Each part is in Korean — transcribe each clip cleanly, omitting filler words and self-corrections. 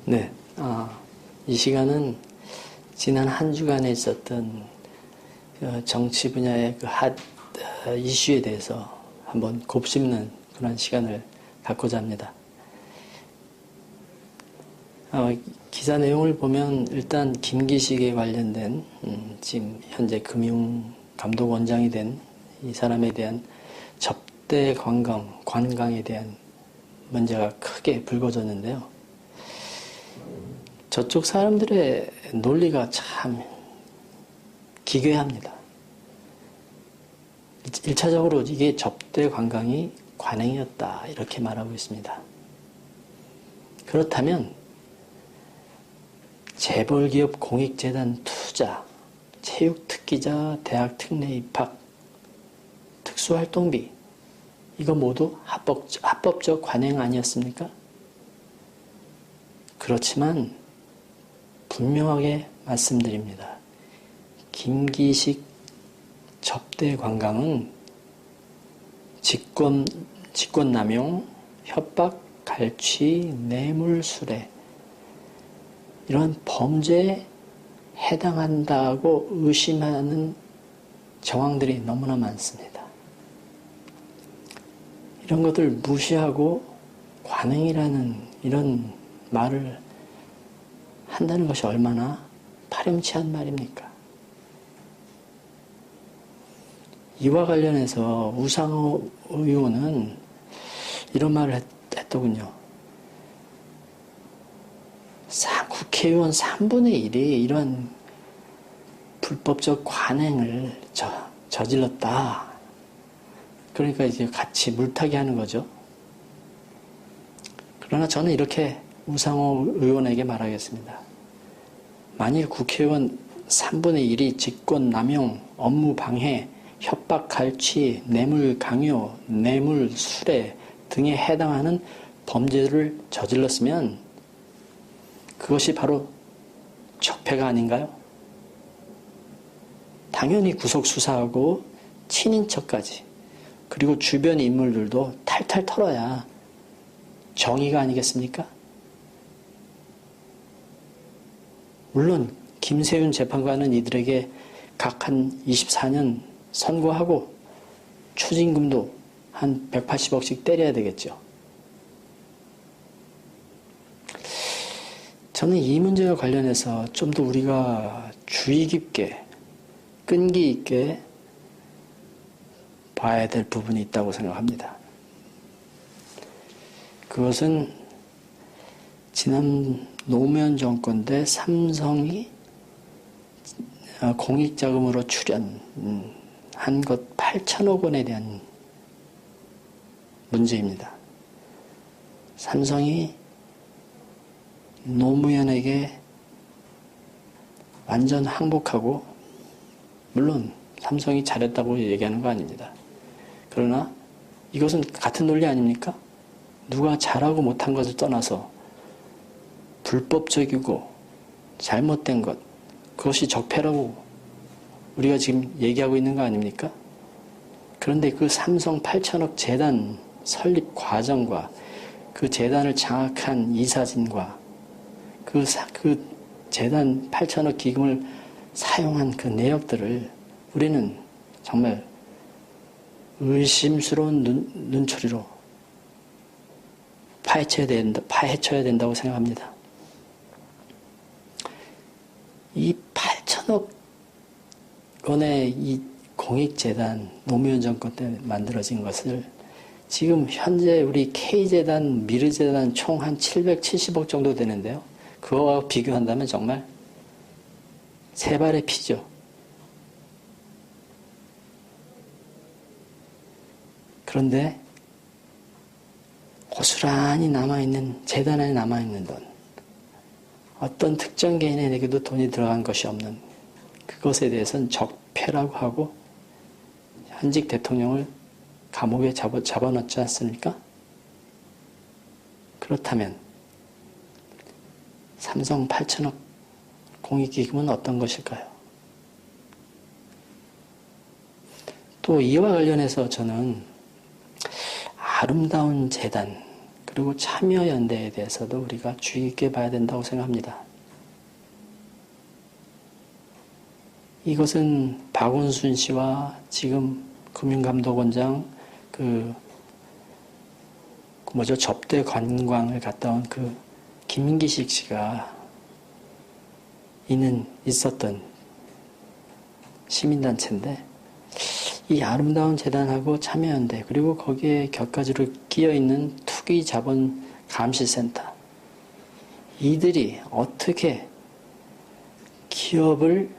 네, 이 시간은 지난 한 주간에 있었던 정치 분야의 그 핫 이슈에 대해서 한번 곱씹는 그런 시간을 갖고자 합니다. 기사 내용을 보면 일단 김기식에 관련된 지금 현재 금융감독원장이 된 이 사람에 대한 접대 관광에 대한 문제가 크게 불거졌는데요. 저쪽 사람들의 논리가 참 기괴합니다. 1차적으로 이게 접대 관광이 관행이었다 이렇게 말하고 있습니다. 그렇다면 재벌기업 공익재단 투자, 체육특기자, 대학 특례 입학, 특수활동비 이거 모두 합법적 관행 아니었습니까? 그렇지만 분명하게 말씀드립니다. 김기식 접대 관광은 직권남용, 협박, 갈취, 뇌물수뢰 이런 범죄에 해당한다고 의심하는 정황들이 너무나 많습니다. 이런 것들 무시하고 관행이라는 이런 말을 한다는 것이 얼마나 파렴치한 말입니까? 이와 관련해서 우상호 의원은 이런 말을 했더군요. 국회의원 3분의 1이 이런 불법적 관행을 저질렀다. 그러니까 이제 같이 물타기 하는 거죠. 그러나 저는 이렇게 우상호 의원에게 말하겠습니다. 만일 국회의원 3분의 1이 직권남용, 업무방해, 협박, 갈취, 뇌물 강요, 뇌물 수뢰 등에 해당하는 범죄를 저질렀으면 그것이 바로 적폐가 아닌가요? 당연히 구속수사하고 친인척까지 그리고 주변 인물들도 탈탈 털어야 정의가 아니겠습니까? 물론 김세윤 재판관은 이들에게 각 한 24년 선고하고 추징금도 한 180억씩 때려야 되겠죠. 저는 이 문제와 관련해서 좀 더 우리가 주의 깊게 끈기 있게 봐야 될 부분이 있다고 생각합니다. 그것은 지난 노무현 정권 때 삼성이 공익자금으로 출연한 것 8천억 원에 대한 문제입니다. 삼성이 노무현에게 완전 항복하고 물론 삼성이 잘했다고 얘기하는 거 아닙니다. 그러나 이것은 같은 논리 아닙니까? 누가 잘하고 못한 것을 떠나서 불법적이고 잘못된 것 그것이 적폐라고 우리가 지금 얘기하고 있는 거 아닙니까? 그런데 그 삼성 8천억 재단 설립 과정과 그 재단을 장악한 이사진과 그 재단 8천억 기금을 사용한 그 내역들을 우리는 정말 의심스러운 눈초리로 파헤쳐야 된다고 생각합니다. 이 8천억 원의 이 공익재단, 노무현 정권 때 만들어진 것을 지금 현재 우리 K재단, 미르재단 총 한 770억 정도 되는데요. 그거와 비교한다면 정말 세 발의 피죠. 그런데 고스란히 남아있는 재단 안에 남아있는 돈 어떤 특정 개인에게도 돈이 들어간 것이 없는 그것에 대해서는 적폐라고 하고 현직 대통령을 감옥에 잡아넣지 않습니까? 그렇다면 삼성 8천억 공익기금은 어떤 것일까요? 또 이와 관련해서 저는 아름다운 재단, 그리고 참여연대에 대해서도 우리가 주의 깊게 봐야 된다고 생각합니다. 이것은 박원순 씨와 지금 금융감독원장 접대 관광을 갔다 온 김기식 씨가 있었던 시민단체인데, 이 아름다운 재단하고 참여연대, 그리고 거기에 곁가지로 끼어있는 투기자본감시센터, 이들이 어떻게 기업을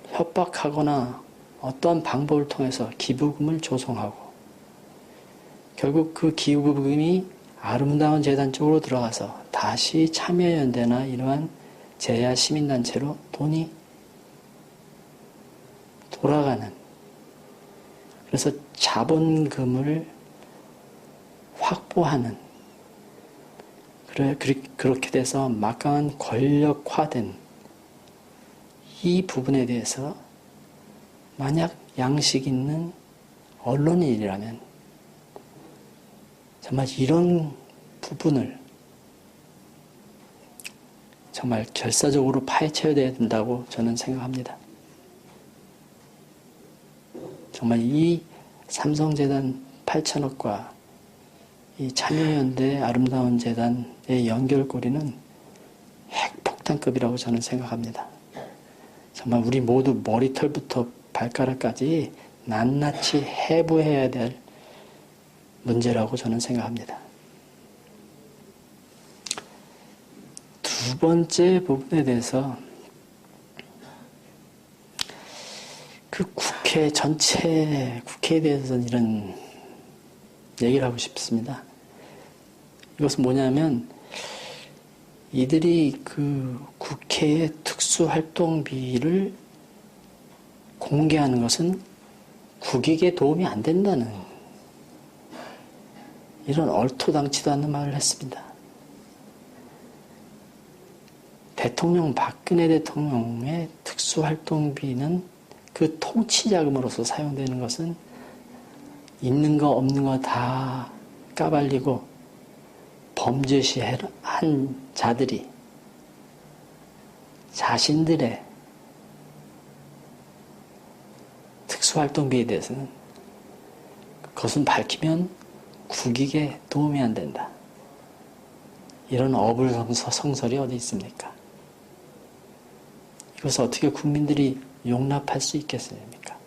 협박하거나 어떠한 방법을 통해서 기부금을 조성하고, 결국 그 기부금이 아름다운 재단 쪽으로 들어가서 다시 참여연대나 이러한 재야 시민단체로 돈이 돌아가는, 그래서 자본금을 확보하는, 그렇게 돼서 막강한 권력화된 이 부분에 대해서 만약 양식 있는 언론인이라면 정말 이런 부분을 정말 결사적으로 파헤쳐야 된다고 저는 생각합니다. 정말 이 삼성재단 8천억과 이 참여연대 아름다운 재단의 연결고리는 핵폭탄급이라고 저는 생각합니다. 정말 우리 모두 머리털부터 발가락까지 낱낱이 해부해야 될 문제라고 저는 생각합니다. 두 번째 부분에 대해서 국회 전체, 국회에 대해서는 이런 얘기를 하고 싶습니다. 이것은 뭐냐면, 이들이 국회의 특수활동비를 공개하는 것은 국익에 도움이 안 된다는, 이런 얼토당치도 않는 말을 했습니다. 박근혜 대통령의 특수활동비는 그 통치자금으로서 사용되는 것은 있는 거 없는 거 다 까발리고 범죄시한 자들이 자신들의 특수활동비에 대해서는 그것은 밝히면 국익에 도움이 안 된다. 이런 어불성설이 어디 있습니까? 이것을 어떻게 국민들이 용납할 수 있겠습니까?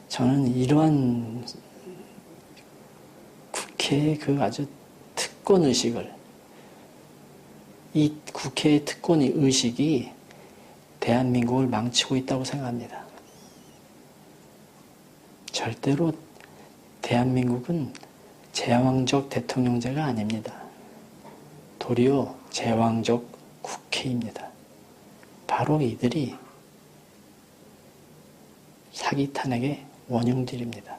저는 이러한 국회의 아주 특권의식을, 이 국회의 특권의식이 대한민국을 망치고 있다고 생각합니다. 절대로 대한민국은 제왕적 대통령제가 아닙니다. 도리어 제왕적 국회입니다. 바로 이들이 사기 탄핵의 원흉들입니다.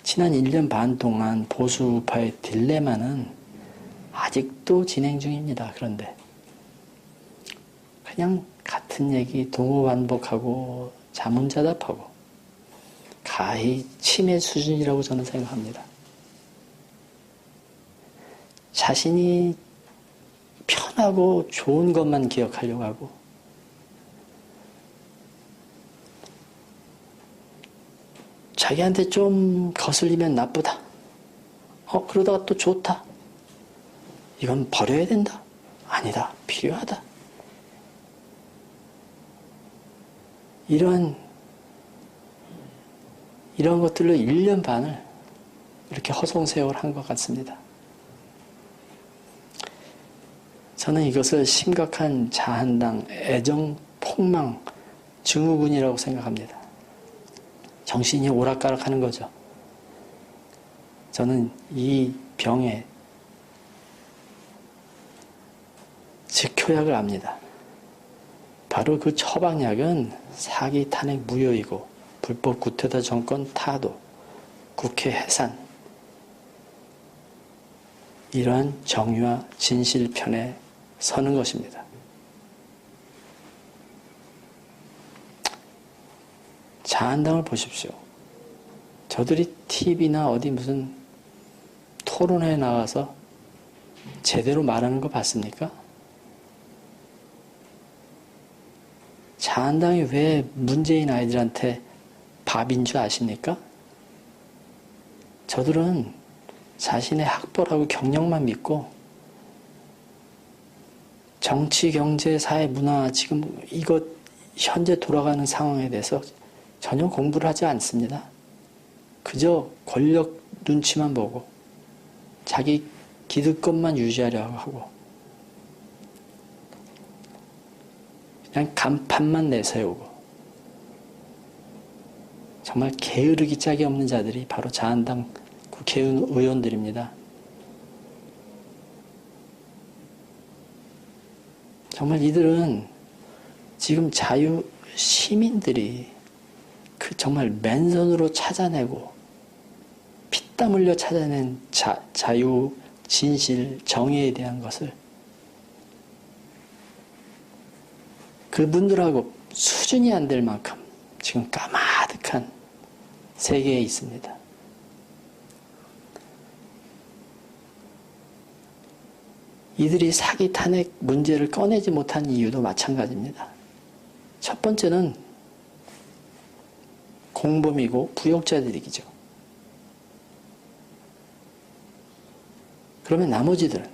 지난 1년 반 동안 보수파의 딜레마는 아직도 진행 중입니다. 그런데 그냥 같은 얘기 동호반복하고 자문자답하고 가히 치매 수준이라고 저는 생각합니다. 자신이 편하고 좋은 것만 기억하려고 하고, 자기한테 좀 거슬리면 나쁘다. 그러다가 또 좋다. 이건 버려야 된다. 아니다. 필요하다. 이런 것들로 1년 반을 이렇게 허송세월 한 것 같습니다. 저는 이것을 심각한 자한당, 애정, 폭망, 증후군이라고 생각합니다. 정신이 오락가락하는 거죠. 저는 이 병에 즉효약을 압니다. 바로 그 처방약은 사기 탄핵 무효이고 불법 구테타 정권 타도, 국회 해산, 이러한 정의와 진실 편에 서는 것입니다. 자한당을 보십시오. 저들이 TV나 어디 무슨 토론회에 나가서 제대로 말하는 거 봤습니까? 자한당이 왜 문재인 아이들한테 밥인 줄 아십니까? 저들은 자신의 학벌하고 경력만 믿고 정치, 경제, 사회, 문화 지금 이것 현재 돌아가는 상황에 대해서 전혀 공부를 하지 않습니다. 그저 권력 눈치만 보고 자기 기득권만 유지하려고 하고 그냥 간판만 내세우고 정말 게으르기 짝이 없는 자들이 바로 자한당 국회의원들입니다. 정말 이들은 지금 자유 시민들이 그 정말 맨손으로 찾아내고 피땀 흘려 찾아낸 자유, 진실, 정의에 대한 것을 그분들하고 수준이 안 될 만큼 지금 까마득한 세계에 있습니다. 이들이 사기 탄핵 문제를 꺼내지 못한 이유도 마찬가지입니다. 첫 번째는 공범이고 부역자들이죠. 그러면 나머지들은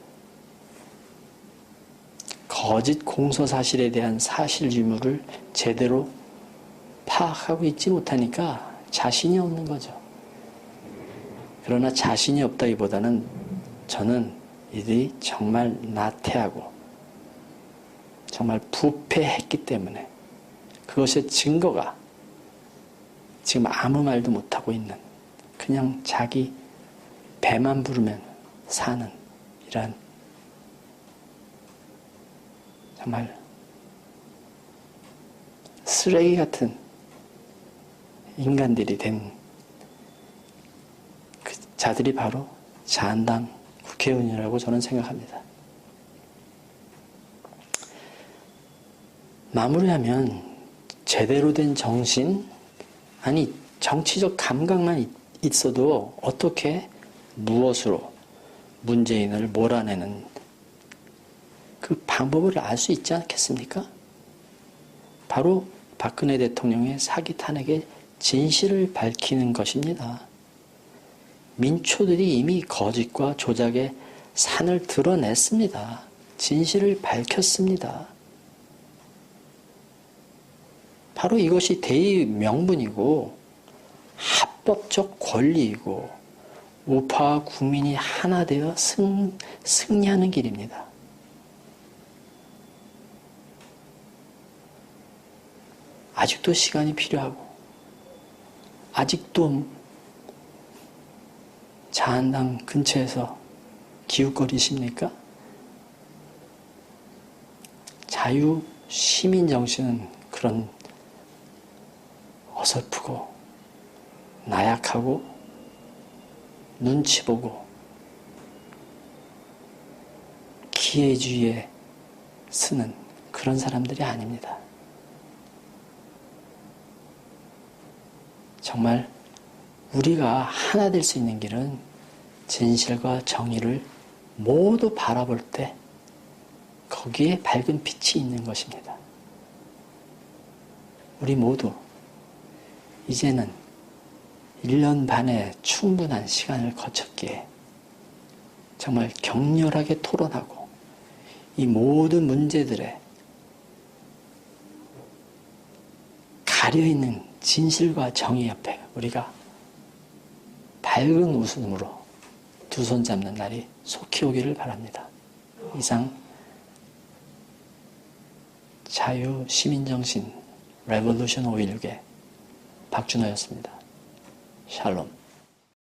거짓 공소 사실에 대한 사실 유무를 제대로 파악하고 있지 못하니까 자신이 없는 거죠. 그러나 자신이 없다기보다는 저는 이들이 정말 나태하고 정말 부패했기 때문에 그것의 증거가 지금 아무 말도 못하고 있는 그냥 자기 배만 부르면 사는 이런 정말 쓰레기 같은 인간들이 된 그 자들이 바로 자한당 국회의원이라고 저는 생각합니다. 마무리하면 제대로 된 정신, 아니 정치적 감각만 있어도 어떻게 무엇으로 문재인을 몰아내는 그 방법을 알 수 있지 않겠습니까? 바로 박근혜 대통령의 사기 탄핵의 진실을 밝히는 것입니다. 민초들이 이미 거짓과 조작의 산을 드러냈습니다. 진실을 밝혔습니다. 바로 이것이 대의 명분이고 합법적 권리이고 우파와 국민이 하나 되어 승리하는 길입니다. 아직도 시간이 필요하고 아직도 자한당 근처에서 기웃거리십니까? 자유 시민 정신은 그런 어설프고 나약하고 눈치 보고 기회주의에 쓰는 그런 사람들이 아닙니다. 정말 우리가 하나 될 수 있는 길은 진실과 정의를 모두 바라볼 때 거기에 밝은 빛이 있는 것입니다. 우리 모두 이제는 1년 반의 충분한 시간을 거쳤기에 정말 격렬하게 토론하고 이 모든 문제들에 가려있는 진실과 정의 옆에 우리가 밝은 웃음으로 두 손 잡는 날이 속히 오기를 바랍니다. 이상 자유 시민정신 레볼루션 5.16의 박준호였습니다. 샬롬.